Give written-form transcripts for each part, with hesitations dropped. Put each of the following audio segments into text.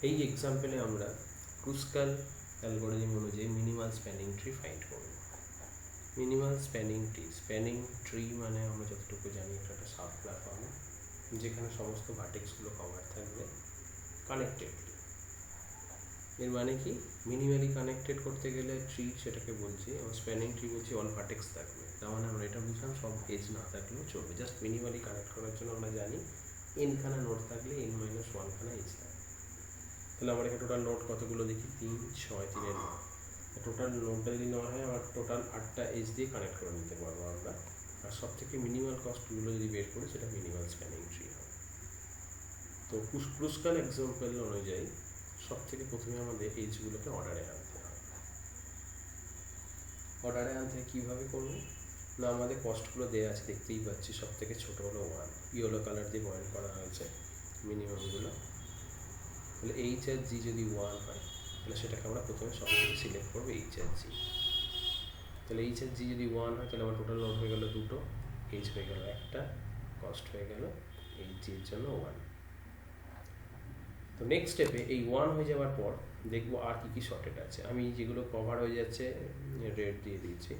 এই এক্সাম্পলে আমরা ক্রুস্কাল অ্যালগরিদম অনুযায়ী মিনিমাল স্প্যানিং ট্রি ফাইন্ড করব। মিনিমাল স্প্যানিং ট্রি মানে আমরা যতটুকু জানি এটা একটা সাব প্ল্যাটফর্ম যেখানে সমস্ত ভার্টেক্সগুলো কভার থাকবে কানেক্টেডলি। এর মানে কি, মিনিমালি কানেক্টেড করতে গেলে ট্রি সেটাকে বলছি, এবং স্প্যানিং ট্রি বলছি অল ভার্টেক্স থাকবে। তার মানে আমরা এটা বুঝলাম সব এজ না থাকলেও চলবে, জাস্ট মিনিমালি কানেক্ট করার জন্য আমরা জানি এনখানা নোড থাকলে n-1 খানা এজ থাকবে। তাহলে আমার এখানে টোটাল নোড কতগুলো দেখি, 3, 6, 3 9। টোটাল নোডটা যদি নেওয়া হয় আমার টোটাল 8টা এজ দিয়ে কানেক্ট করে নিতে পারবো আমরা। আর সব থেকে মিনিমাল কস্টগুলো যদি বের করি সেটা মিনিমাল স্প্যানিং ট্রি হবে। তো ক্রুস্কাল এক্সাম্পল অনুযায়ী সব থেকে প্রথমে আমাদের এজগুলোকে অর্ডারে আনতে হবে। অর্ডারে আনতে কীভাবে করবো না, আমাদের কস্টগুলো দেওয়া আছে দেখতেই পাচ্ছি। সব থেকে ছোটো হলো 1, ইয়েলো কালার দিয়ে পয়েন্ট করা হয়েছে মিনিমামগুলো। তাহলে এইচ আর জি যদি 1 হয় তাহলে সেটাকে আমরা প্রথমে সব থেকে সিলেক্ট করবো এইচ আর জি। তাহলে এইচ আর জি যদি 1 হয় তাহলে আমার টোটাল নোড হয়ে গেলো 2টো, এইচ হয়ে গেল 1টা, কস্ট হয়ে গেল এইচ জির জন্য 1। তো নেক্সট স্টেপে এই 1 হয়ে যাওয়ার পর দেখবো আর কী কী শর্টেড আছে। আমি যেগুলো কভার হয়ে যাচ্ছে রেড দিয়ে দিয়েছি,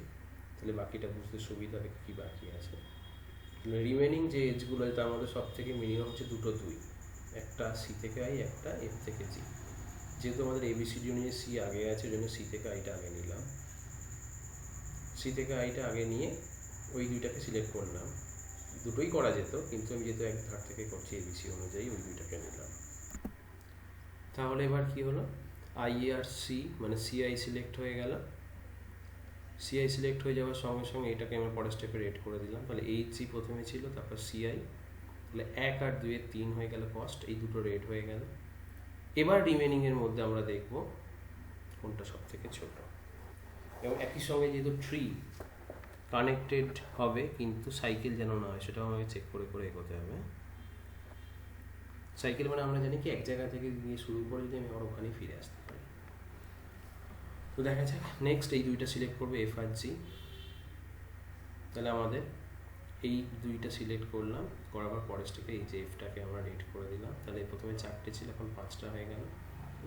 তাহলে বাকিটা বুঝতে সুবিধা হবে কী বাকি আছে। রিমেনিং যে এজগুলো তার মধ্যে সব থেকে মিনিমাম হচ্ছে 2, একটা সি থেকে আই, একটা এফ থেকে জি। যেহেতু আমাদের এবিসিডি অনুযায়ী সি আগে আছে, ওই জন্য সি থেকে আইটা আগে নিলাম। সি থেকে আইটা আগে নিয়ে ওই দুইটাকে সিলেক্ট করলাম। দুটোই করা যেত, কিন্তু আমি যেহেতু এক ধার থেকে করছি এবিসি অনুযায়ী ওই দুইটাকে নিলাম। তাহলে এবার কি হলো, আই আর সি মানে সিআই সিলেক্ট হয়ে গেল। সিআই সিলেক্ট হয়ে যাওয়ার সঙ্গে সঙ্গে এটাকে আমরা পরের স্টেপে রেড করে দিলাম। তাহলে এইচ জি প্রথমে ছিল, তারপর সিআই, তাহলে 1 আর 2 3 হয়ে গেল কস্ট, এই দুটো রেড হয়ে গেল। এবার রিমেনিংয়ের মধ্যে আমরা দেখব কোনটা সব থেকে ছোট। এবং একই সঙ্গে যেহেতু ট্রি কানেক্টেড হবে কিন্তু সাইকেল যেন না হয় সেটাও আমাকে চেক করে করে এগোতে হবে। সাইকেল মানে আমরা জানি কি এক জায়গা থেকে গিয়ে শুরু করে যদি আমি আবার ওখানেই ফিরে আসতে পারি। তো দেখা যাক, নেক্সট এই দুইটা সিলেক্ট করবো এফ আর জি। তাহলে আমাদের এই দুইটা সিলেক্ট করলাম, করার পরের স্টেপে এই যে এফটাকে আমরা রেড করে দিলাম। তাহলে প্রথমে 4টে ছিল, এখন 5টা হয়ে গেল।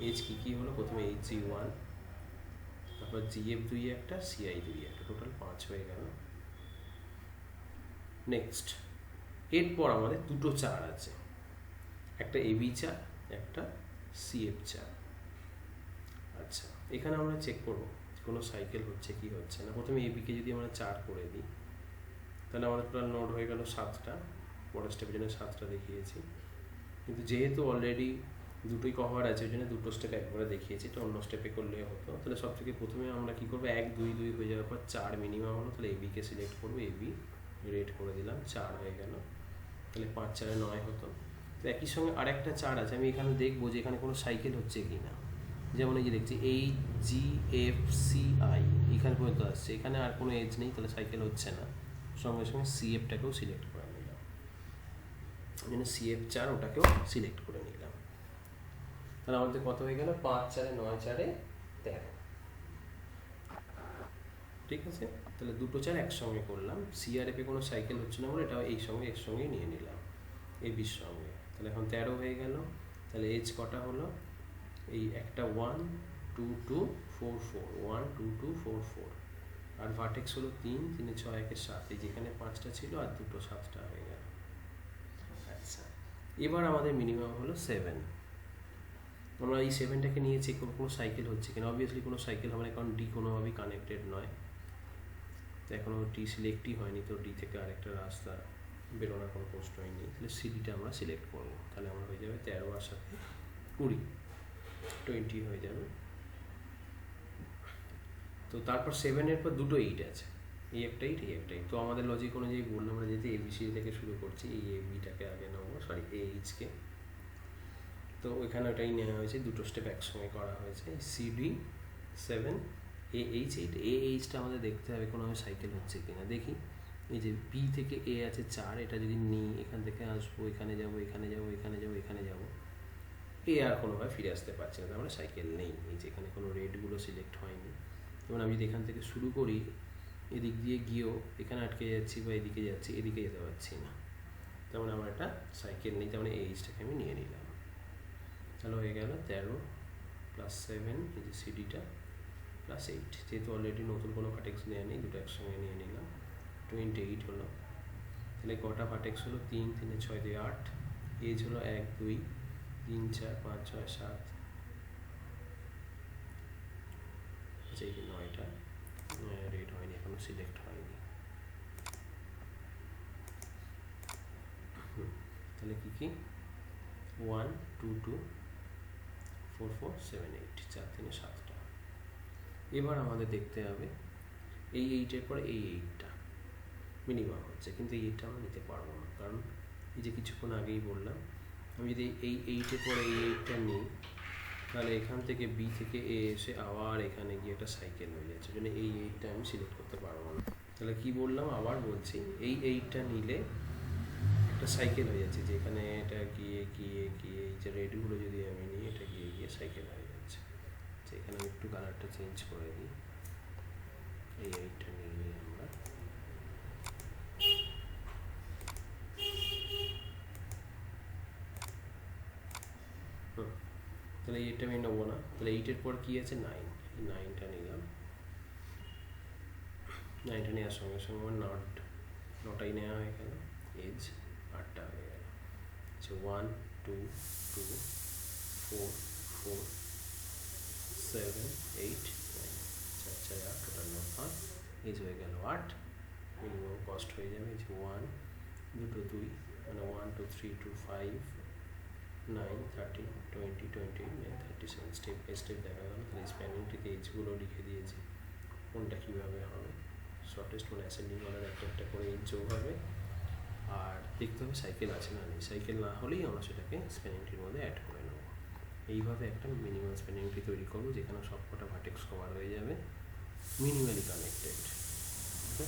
এজ কী কী হলো, প্রথমে এইচ জি 1, তারপর জিএফ 2 একটা, সিআই 2 একটা, টোটাল 5 হয়ে গেল। নেক্সট এরপর আমাদের দুটো 4 আছে, একটা এবি 4, একটা সিএফ 4। আচ্ছা, এখানে আমরা চেক করবো কোনো সাইকেল হচ্ছে কি হচ্ছে না। প্রথমে এবিকে যদি আমরা 4 করে দিই তাহলে আমাদের টোটাল নোড হয়ে গেল 7টা। পরের স্টেপের জন্য 7টা দেখিয়েছি, কিন্তু যেহেতু অলরেডি দুটোই কভার আছে ওই জন্য দুটো স্টেপ একবারে দেখিয়েছি, এটা অন্য স্টেপে করলে হতো। তাহলে সব থেকে প্রথমে আমরা কী করবো, 1 2 2 হয়ে যাওয়ার পর 4 মিনিমাম হলো, তাহলে এবিকে সিলেক্ট করবো, এবি রেড করে দিলাম, 4 হয়ে গেল। তাহলে 5 4 9 হতো। তো একই সঙ্গে আরেকটা 4 আছে, আমি এখানে দেখবো যে এখানে কোনো সাইকেল হচ্ছে কি না। যেমন এই যে দেখছি H G F C I এখানে পর্যন্ত আসছে, এখানে আর কোনো এজ নেই, তাহলে সাইকেল হচ্ছে না। সঙ্গে সঙ্গে সিএফটাকেও সিলেক্ট করে নিলাম, ওই জন্য সিএফ 4 ওটাকেও সিলেক্ট করে নিলাম। তাহলে আমাদের কত হয়ে গেল, 5 4 9 4 13। ঠিক আছে, তাহলে দুটো 4 একসঙ্গে করলাম। সিআরএফে কোনো সাইকেল হচ্ছে না বলে এটা এই সঙ্গে একসঙ্গেই নিয়ে নিলাম এবির সঙ্গে। তাহলে এখন 13 হয়ে গেল। তাহলে এজ কটা হলো, এই একটা 1 2 2 4 4, 1 2 2 4 4, আর ভার্টেক্স হলো 3 3 6 1 7, এই যেখানে 5টা ছিল আর দুটো 7টা হয়ে গেল। আচ্ছা, এবার আমাদের মিনিমাম হলো 7। আমরা এই 7টাকে নিয়ে চেক করবো কোনো সাইকেল হচ্ছে কিনা। অবভিয়াসলি কোনো সাইকেল হবে না, কারণ ডি কোনোভাবেই কানেক্টেড নয়, তো এখনও ডি সিলেক্টই হয়নি, তো ডি থেকে আরেকটা রাস্তা বেরোনোর কোনো প্রশ্ন হয়নি। তাহলে সিডিটা আমরা সিলেক্ট করবো, তাহলে আমরা হয়ে যাবে 13 আর সাথে 20 20 হয়ে যাবে। তো তারপর 7-এর পর দুটো 8 আছে, এই একটা 8 এই একটা 8। তো আমাদের লজিক অনুযায়ী বললাম আমরা যেহেতু এবিসি থেকে শুরু করছি, এই এবিটাকে আগে নেবো, সরি এইচকে। তো ওইখানে ওটাই নেওয়া হয়েছে, দুটো স্টেপ একসঙ্গে করা হয়েছে। সিডি 7 এইচ 8, এইচটা আমাদের দেখতে হবে কোনোভাবে সাইকেল হচ্ছে কিনা। দেখি এই যে বি থেকে এ আছে 4, এটা যদি নিই এখান থেকে আসবো, এখানে যাবো, এখানে যাবো, এখানে যাবো, এখানে যাবো, এ আর কোনোভাবে ফিরে আসতে পারছে না, তার মানে সাইকেল নেই। এই যে এখানে কোনো রেডগুলো সিলেক্ট হয়নি। যেমন আমি যদি এখান থেকে শুরু করি, এদিক দিয়ে গিয়েও এখানে আটকে যাচ্ছি বা এদিকে যাচ্ছি, এদিকে যেতে পারছি না, তার মানে আমার একটা সাইকেল নেই, তার মানে এই এইচটাকে আমি নিয়ে নিলাম। তাহলে হয়ে গেল 13 প্লাস 7, এই যে সিডিটা প্লাস 8, যেহেতু অলরেডি নতুন কোনো ভার্টেক্স নেওয়া নেই, দুটো একসঙ্গে নিয়ে নিলাম, 28 হলো। তাহলে কটা ভার্টেক্স হলো? 3 3 6 2 8, এজ হলো 1 2 3 4 5 6 7, আচ্ছা এই যে 9টা রেড হয়নি, এখনো সিলেক্ট হয়নি। তাহলে কী কী? 1 2 2 4 4 7 8, 4 3 7টা। এবার আমাদের দেখতে হবে এই 8-এর পরে এই 8টা মিনিমাম হচ্ছে, কিন্তু এই 8টা আমরা নিতে পারবো না, কারণ এই যে কিছুক্ষণ আগেই বললাম আমি যদি এই 8-এর পরে এই 8টা নিই, তাহলে এখান থেকে বি থেকে এ এসে আবার এখানে গিয়ে একটা সাইকেল হয়ে যাচ্ছে, জন্য এই 8টা আমি সিলেক্ট করতে পারবো না। তাহলে কি বললাম, আবার বলছি, এই 8টা নিলে একটা সাইকেল হয়ে যাচ্ছে, যেখানে এটা গিয়ে গিয়ে গিয়ে এই যে রেডগুলো যদি আমি নিই, এটা গিয়ে গিয়ে সাইকেল হয়ে যাচ্ছে। এখানে আমি একটু কালারটা চেঞ্জ করে দিই, এই 8টা নিয়ে নিই আমরা। তাহলে এইটা আমি নেবো না, তাহলে 8-এর পর কী আছে? 9, 9টা নিলাম। 9টা নেওয়ার সঙ্গে সঙ্গে আমার নটাই নেওয়া হয়ে গেল, এজ 8টা হয়ে গেল। আচ্ছা 1 2 2 4 4 7 8 9, 4 4 8, টোটাল 9, এজ হয়ে গেল 8। মিনিমাম কস্ট হয়ে যাবে, এই যে 1 2 2, মানে 1 2 3 2 5 9 13 20 28 9 37, স্টেপ বাই স্টেপ দেখা গেল। তাহলে স্প্যানিংটিতে এজগুলো লিখে দিয়েছি, কোনটা কীভাবে হবে, শর্টেস্ট মানে অ্যাসেন্ডিং অর্ডার একটা একটা করে এজ যোগ হবে, আর দেখতে হবে সাইকেল আছে না নেই, সাইকেল না হলেই আমরা সেটাকে স্প্যানিংটির মধ্যে অ্যাড করে নেব। এইভাবে একটা মিনিমাম স্প্যানিংটি তৈরি করবো, যেখানে সবকটা ভার্টেক্স কভার হয়ে যাবে, মিনিমালি কানেক্টেড। ওকে।